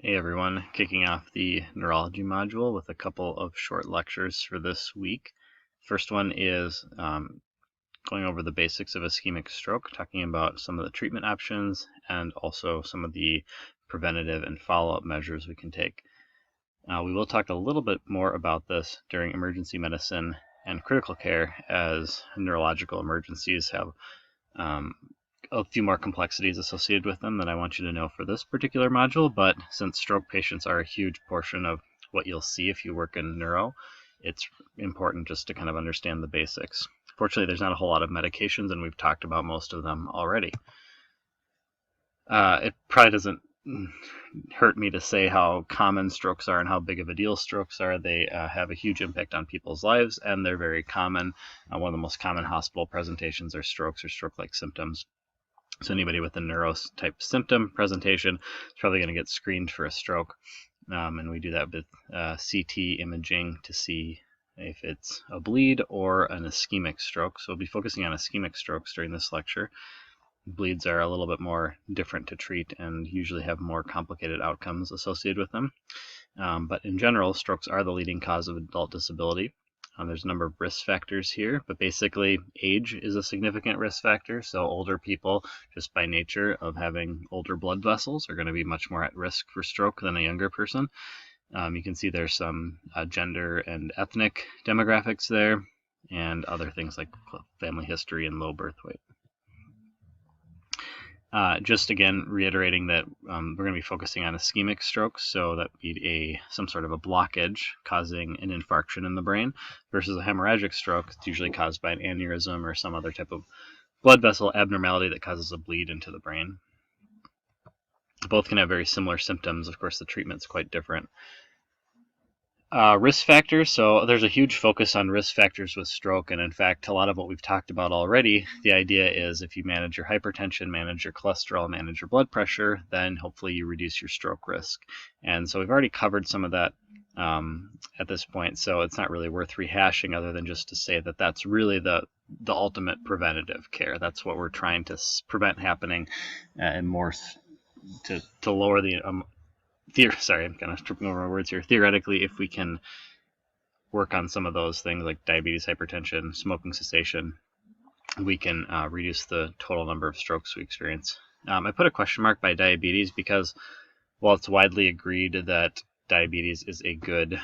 Hey everyone, kicking off the neurology module with a couple of short lectures for this week. First one is going over the basics of ischemic stroke, talking about some of the treatment options and also some of the preventative and follow-up measures we can take. We will talk a little bit more about this during emergency medicine and critical care, as neurological emergencies have a few more complexities associated with them that I want you to know for this particular module, but since stroke patients are a huge portion of what you'll see if you work in neuro, it's important just to kind of understand the basics. Fortunately, there's not a whole lot of medications, and we've talked about most of them already. It probably doesn't hurt me to say how common strokes are and how big of a deal strokes are. They have a huge impact on people's lives, and they're very common. One of the most common hospital presentations are strokes or stroke-like symptoms. So anybody with a neuro-type symptom presentation is probably going to get screened for a stroke. And we do that with CT imaging to see if it's a bleed or an ischemic stroke. So we'll be focusing on ischemic strokes during this lecture. Bleeds are a little bit more different to treat and usually have more complicated outcomes associated with them. But in general, strokes are the leading cause of adult disability. There's a number of risk factors here, but basically age is a significant risk factor. So older people, just by nature of having older blood vessels, are going to be much more at risk for stroke than a younger person. You can see there's some gender and ethnic demographics there, and other things like family history and low birth weight. Just again reiterating that we're going to be focusing on ischemic strokes, so that would be some sort of a blockage causing an infarction in the brain, versus a hemorrhagic stroke. It's usually caused by an aneurysm or some other type of blood vessel abnormality that causes a bleed into the brain. Both can have very similar symptoms. Of course, the treatment's quite different. Risk factors. So there's a huge focus on risk factors with stroke, and in fact, a lot of what we've talked about already, the idea is if you manage your hypertension, manage your cholesterol, manage your blood pressure, then hopefully you reduce your stroke risk. And so we've already covered some of that at this point, so it's not really worth rehashing, other than just to say that that's really the ultimate preventative care. That's what we're trying to prevent happening, and more to lower the sorry, I'm kind of tripping over my words here. Theoretically, if we can work on some of those things like diabetes, hypertension, smoking cessation, we can reduce the total number of strokes we experience. I put a question mark by diabetes because while it's widely agreed that diabetes is a good,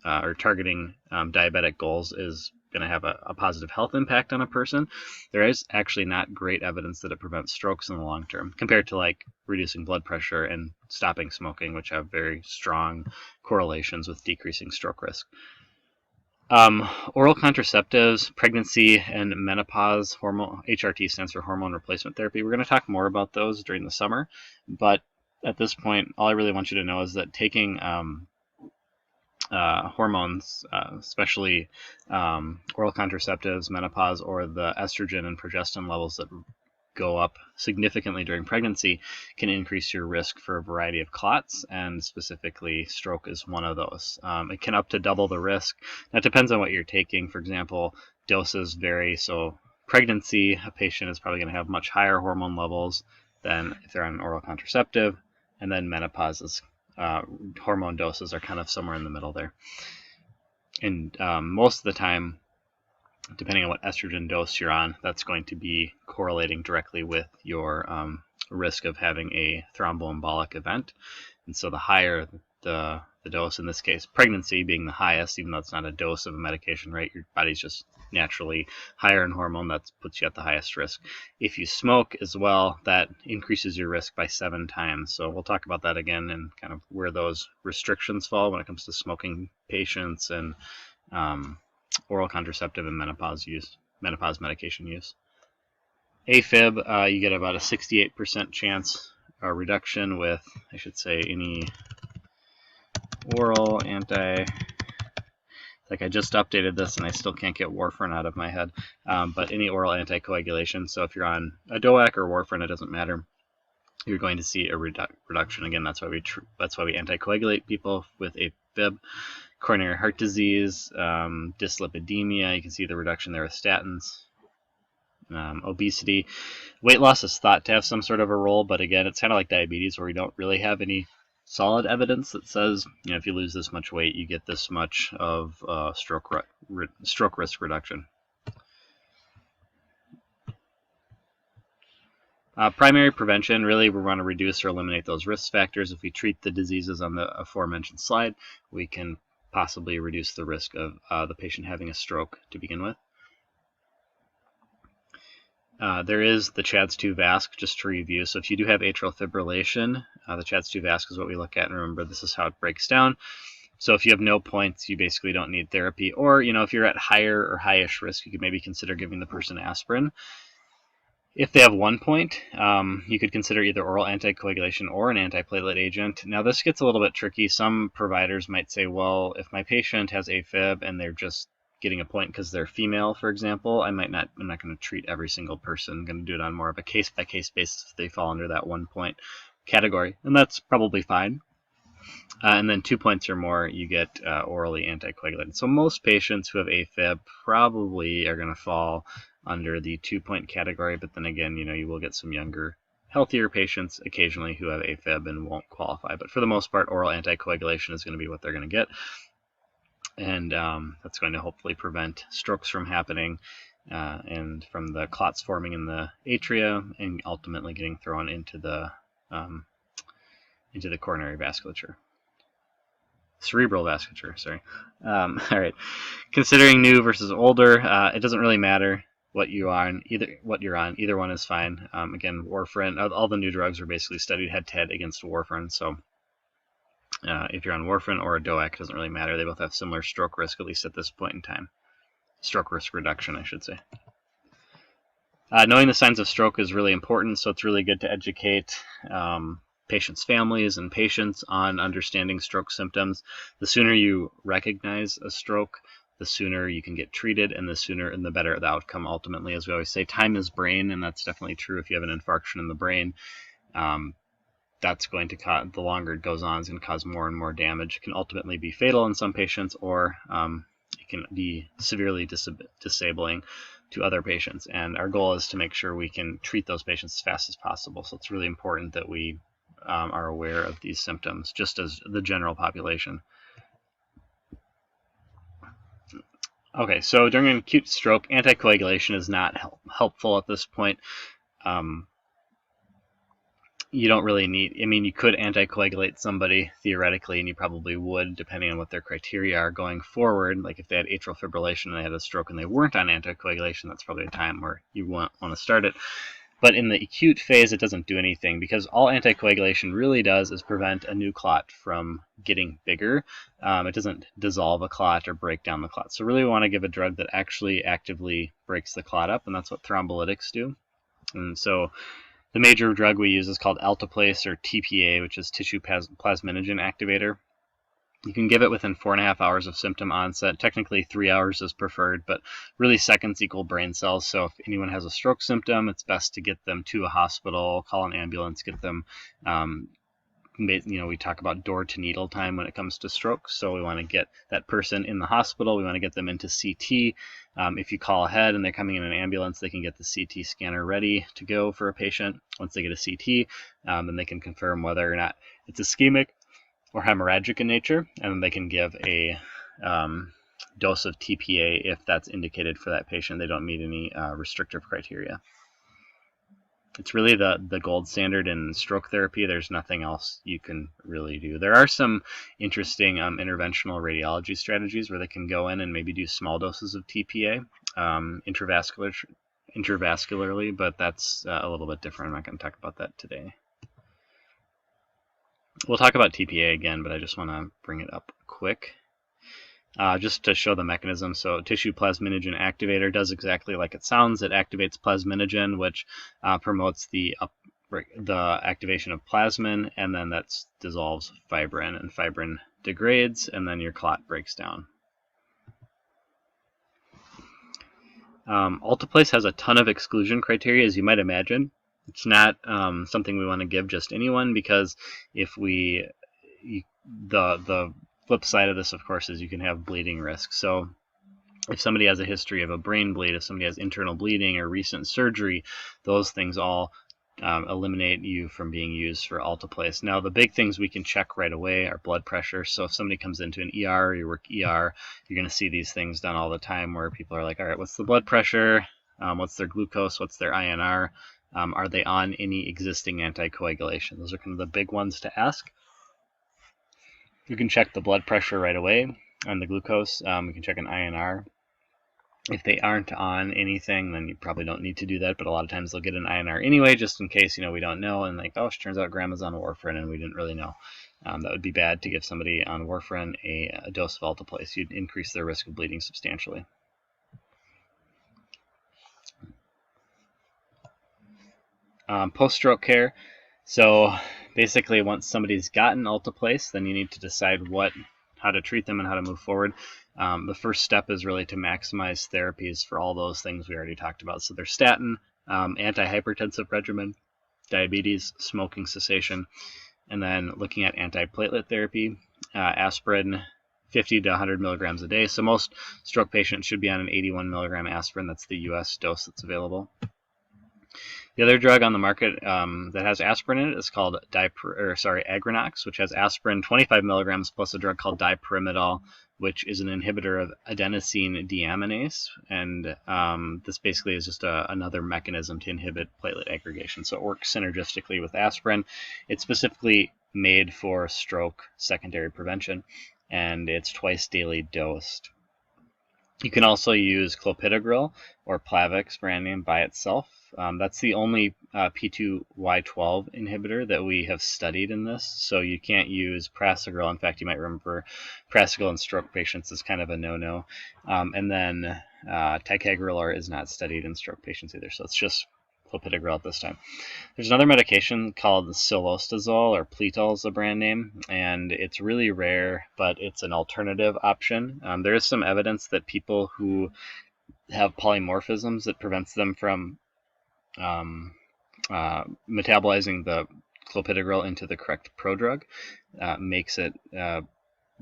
or targeting diabetic goals is going to have a positive health impact on a person, there is actually not great evidence that it prevents strokes in the long term, compared to like reducing blood pressure and stopping smoking, which have very strong correlations with decreasing stroke risk. Oral contraceptives, pregnancy, and menopause, hormone, HRT stands for hormone replacement therapy. We're going to talk more about those during the summer, but at this point, all I really want you to know is that taking hormones, especially oral contraceptives, menopause, or the estrogen and progestin levels that go up significantly during pregnancy, can increase your risk for a variety of clots, and specifically stroke is one of those. It can up to double the risk. That depends on what you're taking. For example, doses vary. So pregnancy, a patient is probably going to have much higher hormone levels than if they're on an oral contraceptive, and then menopause is hormone doses are kind of somewhere in the middle there. And most of the time, depending on what estrogen dose you're on, that's going to be correlating directly with your risk of having a thromboembolic event. And so the higher the dose, in this case pregnancy being the highest, even though it's not a dose of a medication, right? Your body's just naturally higher in hormone, that puts you at the highest risk. If you smoke as well, that increases your risk by 7 times. So we'll talk about that again and kind of where those restrictions fall when it comes to smoking patients and oral contraceptive and menopause medication use. AFib, you get about a 68% chance reduction with, I should say, any oral like I just updated this and I still can't get warfarin out of my head, but any oral anticoagulation. So if you're on a DOAC or warfarin, it doesn't matter, you're going to see a reduction. Again, that's why we anticoagulate people with AFib. Coronary heart disease, dyslipidemia, you can see the reduction there with statins. Obesity. Weight loss is thought to have some sort of a role, but again, it's kind of like diabetes where we don't really have any solid evidence that says, if you lose this much weight, you get this much of stroke risk reduction. Primary prevention, really we want to reduce or eliminate those risk factors. If we treat the diseases on the aforementioned slide, we can possibly reduce the risk of the patient having a stroke to begin with. There is the CHADS2-VASc, just to review. So if you do have atrial fibrillation, the CHADS2-VASc is what we look at, and remember this is how it breaks down. So if you have no points, you basically don't need therapy. Or, if you're at higher or highish risk, you could maybe consider giving the person aspirin. If they have 1 point, you could consider either oral anticoagulation or an antiplatelet agent. Now this gets a little bit tricky. Some providers might say, well, if my patient has AFib and they're just getting a point because they're female, for example, I'm not going to treat every single person. I'm going to do it on more of a case-by-case basis if they fall under that 1 point category, and that's probably fine. And then 2 points or more, you get orally anticoagulated. So most patients who have AFib probably are going to fall under the 2 point category, but then again, you will get some younger, healthier patients occasionally who have AFib and won't qualify. But for the most part, oral anticoagulation is going to be what they're going to get. And that's going to hopefully prevent strokes from happening and from the clots forming in the atria and ultimately getting thrown into the coronary vasculature. Cerebral vasculature, sorry. All right. Considering new versus older, it doesn't really matter what you're on. Either one is fine. Again, warfarin, all the new drugs are basically studied head-to-head against warfarin, so if you're on warfarin or a DOAC, it doesn't really matter. They both have similar stroke risk, at least at this point in time. Stroke risk reduction, I should say. Knowing the signs of stroke is really important, so it's really good to educate patients' families and patients on understanding stroke symptoms. The sooner you recognize a stroke, the sooner you can get treated, and the sooner and the better the outcome ultimately. As we always say, time is brain, and that's definitely true. If you have an infarction in the brain, that's going to cause, the longer it goes on, is going to cause more and more damage. It can ultimately be fatal in some patients, or it can be severely disabling to other patients. And our goal is to make sure we can treat those patients as fast as possible. So it's really important that we are aware of these symptoms, just as the general population. Okay, so during an acute stroke, anticoagulation is not helpful at this point. You don't really need, you could anticoagulate somebody theoretically, and you probably would, depending on what their criteria are going forward. Like if they had atrial fibrillation and they had a stroke and they weren't on anticoagulation, that's probably a time where you want to start it. But in the acute phase, it doesn't do anything, because all anticoagulation really does is prevent a new clot from getting bigger. It doesn't dissolve a clot or break down the clot. So really we want to give a drug that actually actively breaks the clot up, and that's what thrombolytics do. And so the major drug we use is called alteplase, or TPA, which is tissue plasminogen activator. You can give it within 4.5 hours of symptom onset. Technically 3 hours is preferred, but really seconds equal brain cells. So if anyone has a stroke symptom, it's best to get them to a hospital, call an ambulance, get them, we talk about door to needle time when it comes to stroke. So we want to get that person in the hospital. We want to get them into CT. If you call ahead and they're coming in an ambulance, they can get the CT scanner ready to go for a patient. Once they get a CT, then they can confirm whether or not it's ischemic or hemorrhagic in nature, and then they can give a dose of TPA if that's indicated for that patient. They don't meet any restrictive criteria. It's really the gold standard in stroke therapy. There's nothing else you can really do. There are some interesting interventional radiology strategies where they can go in and maybe do small doses of TPA intravascularly, but that's a little bit different. I'm not going to talk about that today. We'll talk about TPA again, but I just want to bring it up quick. Just to show the mechanism. So tissue plasminogen activator does exactly like it sounds. It activates plasminogen, which promotes the activation of plasmin, and then that dissolves fibrin, and fibrin degrades, and then your clot breaks down. Alteplase has a ton of exclusion criteria, as you might imagine. It's not something we want to give just anyone, because if the flip side of this, of course, is you can have bleeding risk. So if somebody has a history of a brain bleed, if somebody has internal bleeding or recent surgery, those things all eliminate you from being used for alteplase. Now, the big things we can check right away are blood pressure. So if somebody comes into an ER or you work ER, you're going to see these things done all the time where people are like, all right, what's the blood pressure? What's their glucose? What's their INR? Are they on any existing anticoagulation? Those are kind of the big ones to ask. You can check the blood pressure right away and the glucose. We can check an INR. If they aren't on anything, then you probably don't need to do that, but a lot of times they'll get an INR anyway, just in case, we don't know, and like, oh, it turns out grandma's on warfarin and we didn't really know. That would be bad to give somebody on warfarin a dose of alteplase. You'd increase their risk of bleeding substantially. Post-stroke care. So basically, once somebody's gotten alteplase, then you need to decide how to treat them and how to move forward. The first step is really to maximize therapies for all those things we already talked about. So there's statin, antihypertensive regimen, diabetes, smoking cessation, and then looking at antiplatelet therapy, aspirin, 50 to 100 milligrams a day. So most stroke patients should be on an 81 milligram aspirin. That's the US dose that's available. The other drug on the market that has aspirin in it is called Agrinox, which has aspirin 25 milligrams plus a drug called dipyrimidol, which is an inhibitor of adenosine deaminase. And this basically is just another mechanism to inhibit platelet aggregation. So it works synergistically with aspirin. It's specifically made for stroke secondary prevention, and it's twice daily dosed. You can also use clopidogrel or Plavix brand name by itself. That's the only P2Y12 inhibitor that we have studied in this, so you can't use prasugrel. In fact, you might remember prasugrel in stroke patients is kind of a no-no. And then ticagrelor is not studied in stroke patients either, so it's just clopidogrel at this time. There's another medication called silostazol, or Pletal is the brand name, and it's really rare, but it's an alternative option. There is some evidence that people who have polymorphisms that prevents them from metabolizing the clopidogrel into the correct prodrug makes it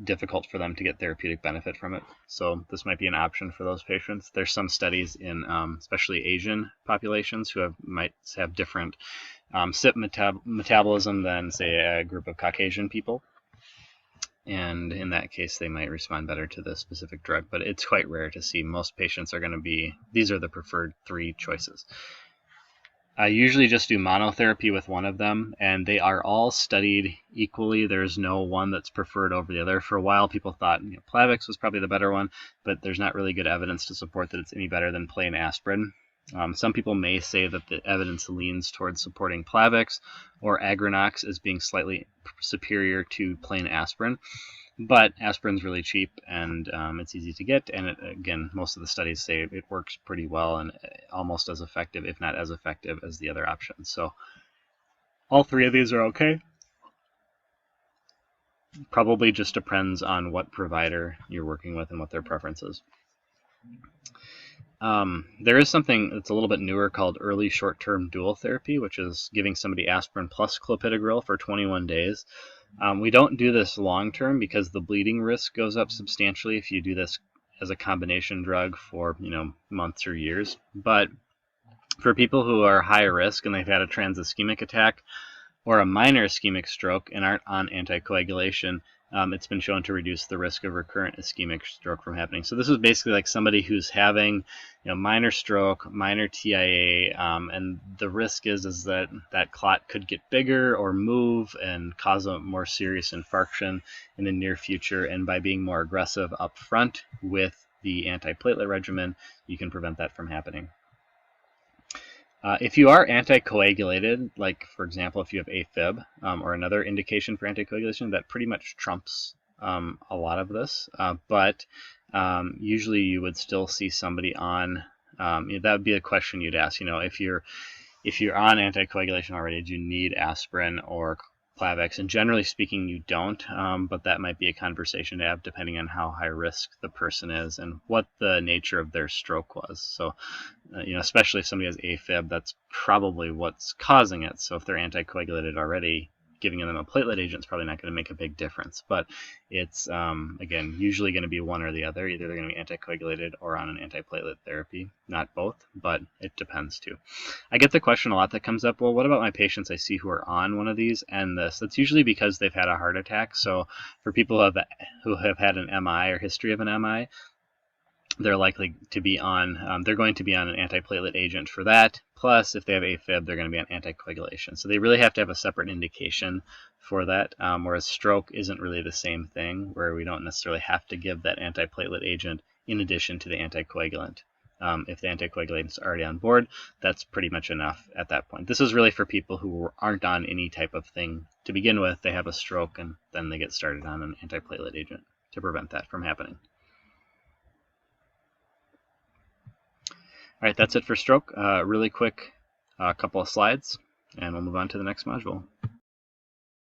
difficult for them to get therapeutic benefit from it. So this might be an option for those patients. There's some studies in especially Asian populations who might have different CYP metabolism than, say, a group of Caucasian people. And in that case, they might respond better to the specific drug, but it's quite rare to see. Most patients are going to be, these are the preferred 3 choices. I usually just do monotherapy with one of them, and they are all studied equally. There's no one that's preferred over the other. For a while, people thought Plavix was probably the better one, but there's not really good evidence to support that it's any better than plain aspirin. Some people may say that the evidence leans towards supporting Plavix or Agrinox as being slightly superior to plain aspirin. But aspirin's really cheap, and it's easy to get, and again, most of the studies say it works pretty well and almost as effective, if not as effective, as the other options. So all 3 of these are okay. Probably just depends on what provider you're working with and what their preference is. There is something that's a little bit newer called early short-term dual therapy, which is giving somebody aspirin plus clopidogrel for 21 days. We don't do this long-term because the bleeding risk goes up substantially if you do this as a combination drug for months or years. But for people who are high risk and they've had a transischemic attack or a minor ischemic stroke and aren't on anticoagulation, it's been shown to reduce the risk of recurrent ischemic stroke from happening. So this is basically like somebody who's having minor stroke, minor TIA, and the risk is that that clot could get bigger or move and cause a more serious infarction in the near future. And by being more aggressive up front with the antiplatelet regimen, you can prevent that from happening. If you are anticoagulated, like for example, if you have AFib or another indication for anticoagulation, that pretty much trumps a lot of this. But usually you would still see somebody on. That would be a question you'd ask. If you're on anticoagulation already, do you need aspirin or Plavix? And generally speaking, you don't, but that might be a conversation to have depending on how high risk the person is and what the nature of their stroke was. So, especially if somebody has AFib, that's probably what's causing it. So if they're anticoagulated already, giving them a platelet agent is probably not going to make a big difference. But it's, again, usually going to be one or the other. Either they're going to be anticoagulated or on an antiplatelet therapy. Not both, but it depends too. I get the question a lot that comes up, well, what about my patients I see who are on one of these and this? That's usually because they've had a heart attack. So for people who have had an MI or history of an MI, they're likely to be on, they're going to be on an antiplatelet agent for that. Plus, if they have AFib, they're going to be on anticoagulation. So they really have to have a separate indication for that, whereas stroke isn't really the same thing, where we don't necessarily have to give that antiplatelet agent in addition to the anticoagulant. If the anticoagulant is already on board, that's pretty much enough at that point. This is really for people who aren't on any type of thing to begin with. They have a stroke, and then they get started on an antiplatelet agent to prevent that from happening. All right, that's it for stroke. Really quick couple of slides, and we'll move on to the next module.